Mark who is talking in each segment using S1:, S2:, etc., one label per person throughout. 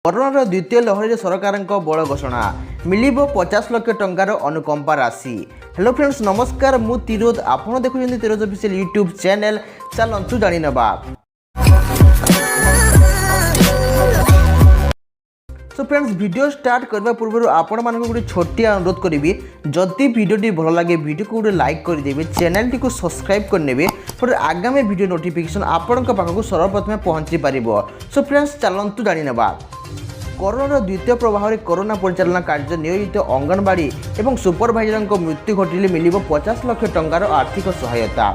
S1: କରୋନାର ଦ୍ୱିତୀୟ ଲହରୀରେ ସରକାରଙ୍କ ବଡ଼ ଘୋଷଣା ମିଳିବ 50 ଲକ୍ଷ ଟଙ୍କାର ଅନୁକମ୍ପା ରାଶି। ହ୍ୟାଲୋ ଫ୍ରେଣ୍ଡସ୍, ନମସ୍କାର। ମୁଁ ତିରୋଧ, ଆପଣ ଦେଖୁଛନ୍ତି ତିରୋଧ ଅଫିସିଆଲ ୟୁଟ୍ୟୁବ୍ ଚ୍ୟାନେଲ। ଚାଲନ୍ତୁ ଜାଣିନେବା। सो फ्रेंड्स, वीडियो स्टार्ट करने पूर्व आपण मानक गोटे छोटिया अनुरोध करी, जदि वीडियोटी भल लगे वीडियो को गोटे लाइक करदे, चैनल टी को सब्सक्राइब करने फिर आगामी वीडियो नोटिफिकेशन आपण पाखक सर्वप्रथम पहुँची पार। सो फ्रेंड्स, चलतु जानिनेबा। कोरोना द्वितीय प्रभाव में कोरोना परिचालना कार्य नियोजित अंगनवाड़ी और सुपरभाइजर मृत्यु घटिले मिल 50 लक्ष टंकार आर्थिक सहायता।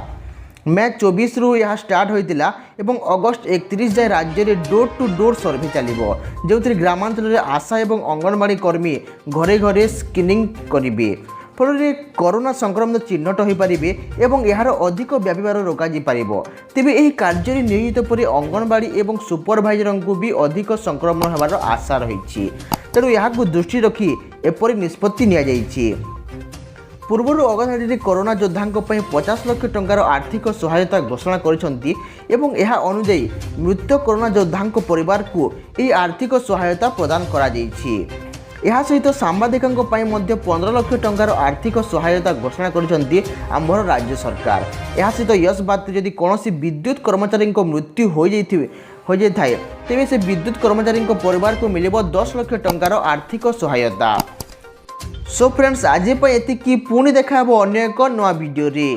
S1: मई 24 रु यह स्टार्ट होता और अगस्ट 31 जाए राज्य में डोर टू डोर सर्वे चलो, जो ग्रामांचल में आशा और अंगनवाड़ी कर्मी घरे घरे स्क्रीनिंग करेंगे। फल कोरोना संक्रमण चिन्हट हो पारे और यार अधिक व्यापार रोक तेज यह कार्य नियोजित पर अंगनवाड़ी और सुपरभाइजर को भी अधिक संक्रमण होबार आशा रही। तेणु यहाँ दृष्टि रखी एपरी निष्पत्ति नि पूर्वर अंगनवाड़ी कोरोना योद्धा 50 लक्ष टंकार आर्थिक सहायता घोषणा कर अनुजाई मृत कोरोना योद्धा परिवार को यह आर्थिक सहायता प्रदान करा सहित सांबादिकों 15 लक्ष टंकार आर्थिक सहायता घोषणा कर राज्य सरकार। यह सहित यश बात जदि कौन विद्युत कर्मचारी मृत्यु हो जाए तेज से विद्युत कर्मचारी परिवार को मिल 10 लक्ष टंकार आर्थिक सहायता। सो फ्रेंड्स, आज ये पुणी देखा अन्य एक नया वीडियो रे।